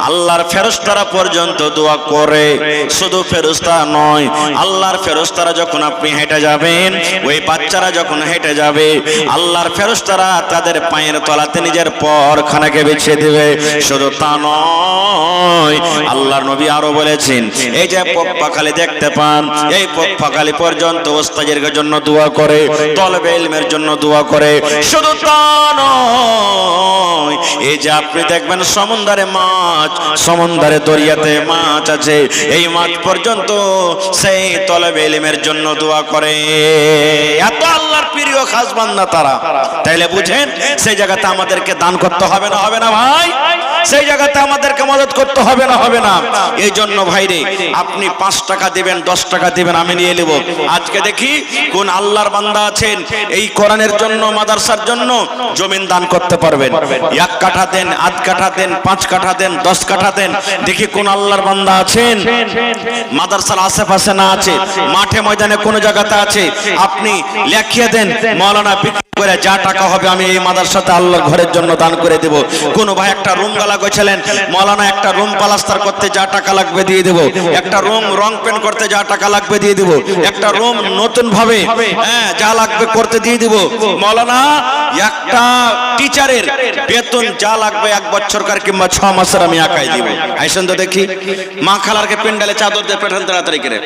Speaker 1: আল্লাহর ফেরেশতারা পর্যন্ত দোয়া করে। শুধু ফেরেশতা নয়, আল্লাহর ফেরেশতারা যখন আপনি হেঁটে যাবেন, ওই বাচ্চারা যখন হেঁটে যাবে, আল্লাহর ফেরেশতারা তাদের পায়ের তলাতে নিজের পরখানাকে বিছিয়ে দিবে। শুধু তা নয়, আল্লাহর নবী আরো বলেছেন এই যে পপ্পাখালি দেখতে পান, এই পপ্পাখালি পর্যন্ত উস্তাজির জন্য দোয়া করে, তলেবে ইলমের জন্য দোয়া করে। শুধু তা নয়, এই যে আপনি দেখবেন সমুদ্রে মাছ, সমুদ্রে দরিয়াতে মাছ আছে, এই মাছ পর্যন্ত সেই তলেবে ইলমের জন্য দোয়া করে। এত আল্লাহর প্রিয় খাস বান্দা তারা। তাইলে বুঝেন সেই জায়গাতে আমাদেরকে দান করতে হবে না, হবে না ভাই? সেই জায়গাতে আমাদেরকে মদত করতে হবে না, হবে না? এই জন্য ভাইরে আপনি 5 টাকা দিবেন, 10 টাকা দিবেন, আমি নিয়ে নেব। আজকে দেখি কোন আল্লাহর বান্দা আছেন এই কোরআনের জন্য, মাদ্রাসার জন্য জমিন দান করতে পারবেন। 1 কাঠা দেন, আধ কাঠা দেন, 5 কাঠা দেন, 10 কাঠা দেন। দেখি কোন আল্লাহর বান্দা আছেন মাদ্রাসার আশেপাশে না আছে, মাঠে ময়দানে কোন জায়গাতে আছে, আপনি লিখিয়ে দেন মাওলানা বিক্রি করে যা টাকা হবে আমি এই মাদ্রাসাতে আল্লাহর ঘরের জন্য দান করে দেব। কোন ভাই একটা রুম গালা গেছিলেন, মাওলানা একটা রুম প্লাস্টার করতে যা টাকা লাগবে দিয়ে দেব, একটা রুম রং পেন্ট করতে যা টাকা লাগবে দিয়ে দেব, একটা রুম নতুন ভাবে যা লাগবে করতে দিয়ে দেব। মাওলানা একটা টিচারের বেতন যা লাগবে 1 বছরকার কিংবা 6 মাসের আমি একাই দিব। আইসেন তো দেখি মা খালারকে পেন্ডালে চাদর দিয়ে পাঠান তাড়াতাড়ি করে।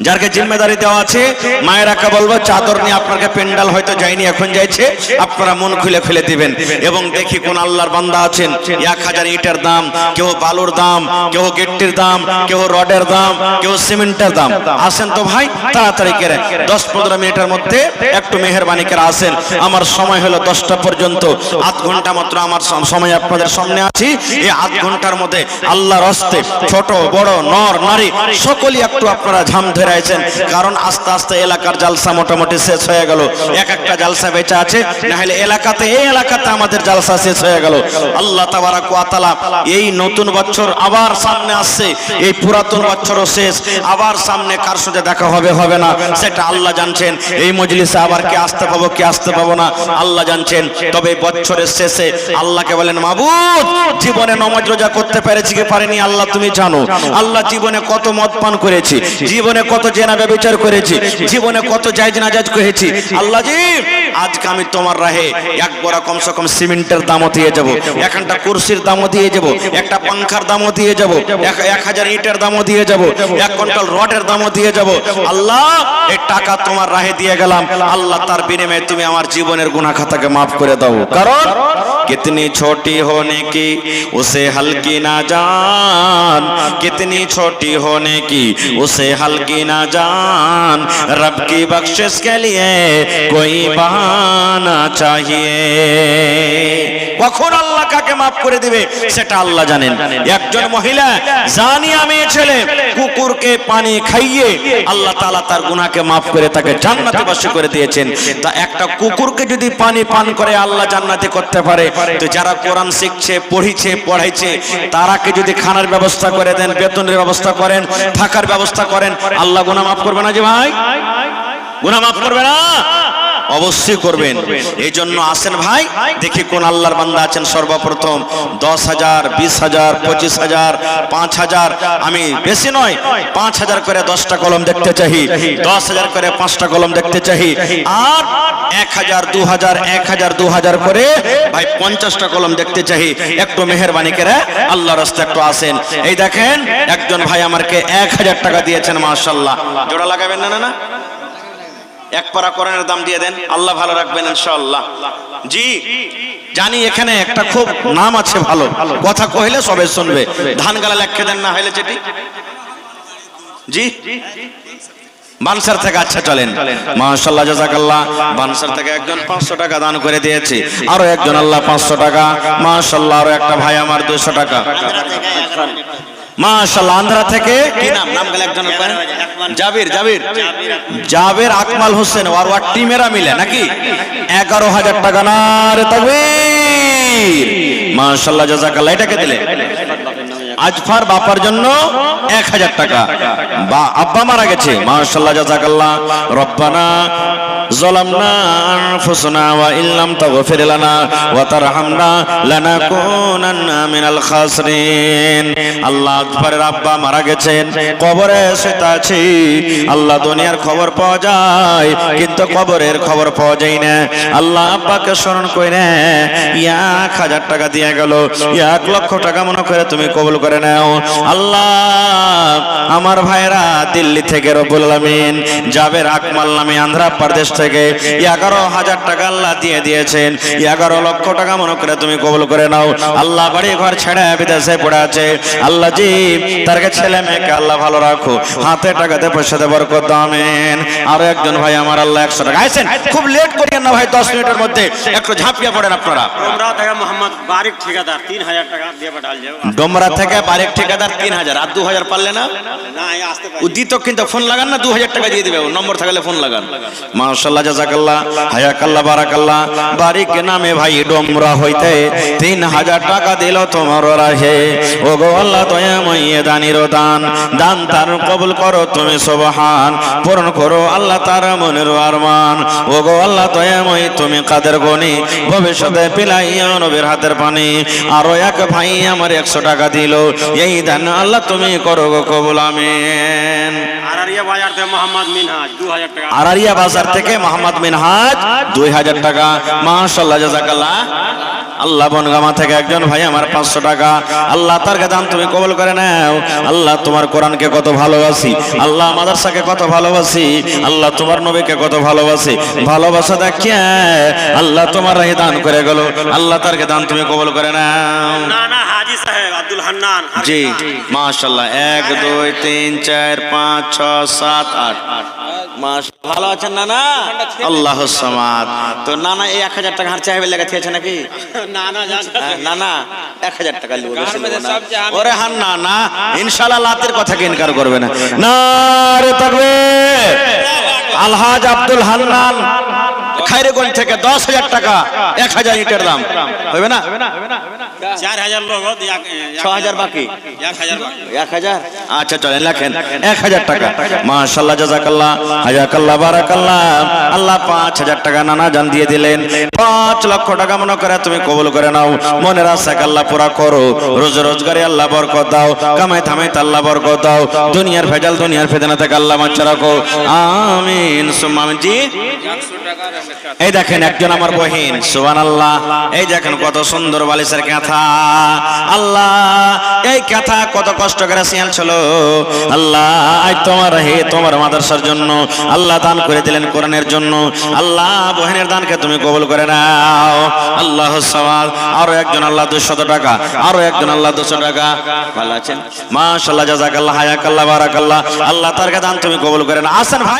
Speaker 1: যারকে জিম্মেদারি দেওয়া আছে মায়েরাকে বলবো চাদর নিয়ে আপনাকে পেন্ডাল হয়তো যায়নি, এখন যাইছে, আপনারা মন খুলে ফেলে দিবেন। এবং দেখি কোন আল্লাহর বান্দা আছেন 1000 ইটের দাম, কেউ বালুর দাম, কেউ গিট্টির দাম, কেউ রডের দাম, কেউ সিমেন্টের দাম। আসেন তো ভাই তাড়াতাড়ি করে 10-15 মিনিটের মধ্যে একটু মেহেরবানি করে আসেন। আমার সময় হলো 10টা পর্যন্ত, আধ ঘন্টা মাত্র আমার সময় আপনাদের সামনে আছি। এই আধ ঘন্টার মধ্যে আল্লাহর হস্তে ছোট বড় নর নারী সকলেই একটু আপনারা ঝাম ধরে ফিরে আছেন, কারণ আস্তে আস্তে এলাকার জালসা মোটামুটি শেষ হয়ে গেল। এক একটা জালসা বেঁচে আছে, না হলে এলাকাতে এই এলাকাতে আমাদের জালসা শেষ হয়ে গেল। আল্লাহ তাবারাক ওয়া তাআলা এই নতুন বছর আবার সামনে আসছে, এই পুরাতন বছরও শেষ, আবার সামনে কার সাথে দেখা হবে হবে না সেটা আল্লাহ জানছেন। এই মজলিসে আবার কে আসতে পাবো কে আসতে পাবো না আল্লাহ জানছেন। তবে বছরের শেষে আল্লাহকে বলেন, মাবুদ জীবনে নামাজ রোজা করতে পেরেছি কি পারিনি আল্লাহ তুমি জানো। আল্লাহ জীবনে কত মদ পান করেছি, জীবনে কত জেনা ব্যভিচার করেছি, জীবনে কত জায়েজ নাজায়েজ করেছি। আল্লাহ জি আজকে আমি তোমার রাহে এক বড় কমসে কম সিমেন্টের দামও দিয়ে যাব, একটা কুরসির দামও দিয়ে যাব, একটা পাংখার দামও দিয়ে যাব, 1000 ইটের দামও দিয়ে যাব, 1 কুইন্টাল রডের দামও দিয়ে যাব। আল্লাহ এই টাকা তোমার রাহে দিয়ে গেলাম, আল্লাহ তার বিনিময়ে তুমি আমার জীবনের গুনাহ খাতাকে মাফ করে দাও। কারণ कितनी छोटी होने की उसे हल्की ना जान, कितनी छोटी होने की उसे हल्की ना जान, रब की बख्शिश के लिए कोई बहाना चाहिए। কখন আল্লাহ কাকে মাফ করে দিবে সেটা আল্লাহ জানেন। একজন মহিলা জানিয়া মেয়ে ছেলে কুকুরকে পানি খাইয়ে আল্লাহ তাআলা তার গুনাহকে মাফ করে তাকে জান্নাতবাসী করে দিয়েছেন। তা একটা কুকুরকে যদি পানি পান করে আল্লাহ জান্নাতে করতে পারে, তো যারা কোরআন শিখছে পড়িছে পড়াইছে তারাকে যদি খানার ব্যবস্থা করে দেন, বেতনের ব্যবস্থা করেন, থাকার ব্যবস্থা করেন, আল্লাহ গুনাহ মাফ করবে না? যে ভাই গুনাহ মাফ করবে না? অবশ্যই করবেন। এই জন্য আসেন ভাই দেখি কোন আল্লাহর বান্দা আছেন সর্বপ্রথম 10,000 20,000 25,000 5,000, আমি বেশি নয় 5,000 করে 10টা কলম দেখতে চাই, 10,000 করে 5টা কলম দেখতে চাই, আর 1,000 2,000 1,000 2,000 করে ভাই 50টা কলম দেখতে চাই। একটু মেহেরবানি করে আল্লাহর রাস্তায় একটু আসেন। এই দেখেন একজন ভাই আমাকে 1,000 টাকা দিয়েছেন, মাশাআল্লাহ। জোড়া লাগাবেন না? না এক পারা কোরআনের দাম দিয়ে দেন, আল্লাহ ভালো রাখবেন ইনশাআল্লাহ। জি জানি এখানে একটা খুব নাম আছে, ভালো কথা কইলে সবাই শুনবে। ধান গালা লেখে দেন, না হইলে চেটি। জি বানসার থেকে, আচ্ছা চলেন, মাশাআল্লাহ জাযাকাল্লাহ। বানসার থেকে একজন 500 টাকা দান করে দিয়েছে, আরো একজন আল্লাহ 500 টাকা, মাশাআল্লাহ। আরো একটা ভাই আমার 200 টাকা, মাশাআল্লাহ। আন্ধ্রা থেকে কি নাম? নাম গেল একজনের পরে জাবির, জাবির জাবির আকমাল হোসেন, আর ওর টিমেরা মিলে নাকি 11,000 টাকা। নারে তাকবীর, মাশাআল্লাহ জাযাকাল্লাহ। এটাকে দিলে আজফার বাপার জন্য 1,000 টাকা, বা আব্বা মারা গেছে, মাশাআল্লাহ জাযাকাল্লাহ। রব্বানা যালামনা আনফুসানা ওয়া ইল্লাম তাগফির লানা ওয়া তারহামনা লানাকুনান্না মিনাল খাসিরিন। আল্লাহ আজফারের আব্বা মারা গেছেন, কবরে শুতে আছে। আল্লাহ দুনিয়ার খবর পাওয়া যায় কিন্তু কবরের খবর পাওয়া যায় না। আল্লাহ আব্বাকে স্মরণ করে 1,000 টাকা দিয়ে গেল, 1 লক্ষ টাকা মনে করে তুমি কবুল করে নাও। আল্লাহ আমার ভাইরা দিল্লি থেকে রব্বুল আলামিন জাবের আকমাল নামে আন্ধ্র প্রদেশ থেকে 11,000 টাকা আল্লাহ দিয়ে দিয়েছেন। 11 লক্ষ টাকা মনে করে তুমি কবুল করে নাও। আল্লাহ বাড়ি ঘর ছেড়ে বিদেশে পড়ে আছে, আল্লাহ জি তার ছেলে মেয়েকে আল্লাহ ভালো রাখো, হাতে টাকাতে পয়সাতে বরকত দাও, আমিন। আরো একজন ভাই আমার আল্লাহ 100 টাকা আইছেন, খুব লেট করিয়েন না ভাই, 10 মিনিটের মধ্যে একটু ঝাঁপিয়ে পড়েন আপনারা।
Speaker 2: ডোমরা থেকে মোহাম্মদ বারিক ঠিকাদার 3,000 টাকা দিয়ে পাঠাল যাও।
Speaker 1: ডোমরা থেকে বারিক ঠিকাদার 3,000, আর 2,000 পারলে না?
Speaker 2: না আসতে পারি।
Speaker 1: উদিত কিন্তু ফোন লাগান না, 2,000 টাকা দিয়ে দিবে, নম্বর থাকলে ফোন লাগান। মাশাআল্লাহ জাযাকাল্লাহ, হায়াকাল্লাহ, বারাকাল্লাহ। বারিক নামে ভাই ডোমরা হইতে 3,000 টাকা দিল তোমার রাহে। ও গো আল্লাহ দয়াময় দানির দান, দান তার কবুল করো তুমি সুবহান, পূরণ করো আল্লাহ তার মনের আরমান। ও গো আল্লাহ দয়াময় তুমি কাদের গনি, ভবিষ্যতে পিলাইয়া নবীর হাতের পানি। আরো এক ভাই আমার 100 টাকা দিল, এই দান আল্লাহ তুমি করো গো কবুল, আমিন।
Speaker 2: আরারিয়া বাজার থেকে মোহাম্মদ মিনহাজ 2,000 টাকা।
Speaker 1: আরারিয়া বাজার থেকে মোহাম্মদ মিনহাজ 2,000 টাকা, মাশাআল্লাহ জাযাকাল্লাহ। আল্লাহ বনগামা থেকে একজন ভাই আমার 500 টাকা, আল্লাহ তার দান তুমি কবুল করে নাও। আল্লাহ তোমার কোরআনকে কত ভালোবাসি, আল্লাহ মাদ্রাসাকে কত ভালোবাসি, আল্লাহ তোমার নবীকে কত ভালোবাসি, ভালোবাসা দেখিয়ে আল্লাহ তোমার রাহে দান করে গেল, আল্লাহ তার দান তুমি কবুল করে নাও।
Speaker 2: না না হাজী সাহেব আব্দুল হান্নান,
Speaker 1: জি মাশাআল্লাহ। 1 2 3 4 5 6 7 8 ভালো আছেন নানা? আল্লাহ সামাদ। তো নানা এই 1000 টাকা হার চাইবে লেগে থেয়েছে নাকি?
Speaker 2: না না জান
Speaker 1: নানা 1000 টাকা লিখবো, বেশি নেবো না। ওরে হান না না, ইনশাআল্লাহ লাতের কথাকে ইনকার করবে না। নারে তাকবীর। আলহাজ আব্দুল হান্নান খায়রেগঞ্জ থেকে 10,000 টাকা, 1000 ইটের দাম হবে না?
Speaker 2: 4000 লোক
Speaker 1: 6000 বাকি,
Speaker 2: 1000 বাকি।
Speaker 1: 1000। আচ্ছা চলেন লেখেন 1000 টাকা। মাশাআল্লাহ, জাযাকাল্লাহ, হায়াকাল্লাহ, বারাকাল্লাহ। আল্লাহ 5000 টাকা নানা জান দিয়ে দিলেন। 5 লক্ষ টাকা মনে করে তুমি কবুল করে নাও। মনের আশা আল্লাহ পুরা করো। রোজগার রোজগারে আল্লাহ বরকত দাও, কামাই থামাইতে আল্লাহ বরকত দাও। দুনিয়ার ভেজাল, দুনিয়ার ফেতনা থেকে আল্লাহ বাঁচিয়ে রাখো। আমিন সুম্মা আমিন। জি এই দেখেন একজন আমার বহিন, সুবহানাল্লাহ। এই দেখেন কত সুন্দর বালিশের কাঁথা। আল্লাহ এই কাঁথা কত কষ্ট করে সিয়াল ছিল। আল্লাহ আজ তোমার মাদ্রাসার জন্য আল্লাহ দান করে দিলেন, কোরআনের জন্য। আল্লাহ বহিনের দানকে তুমি কবুল করে নাও। আল্লাহ সাওয়াব। আরো একজন আল্লাহ 200 টাকা, আরো একজন আল্লাহ 200 টাকা। ভালো আছেন? মাশাআল্লাহ, জাযাকাল্লাহ, হায়াকাল্লাহ, বারাকাল্লাহ। আল্লাহ তার দান তুমি কবুল করে নাও। আসেন ভাই।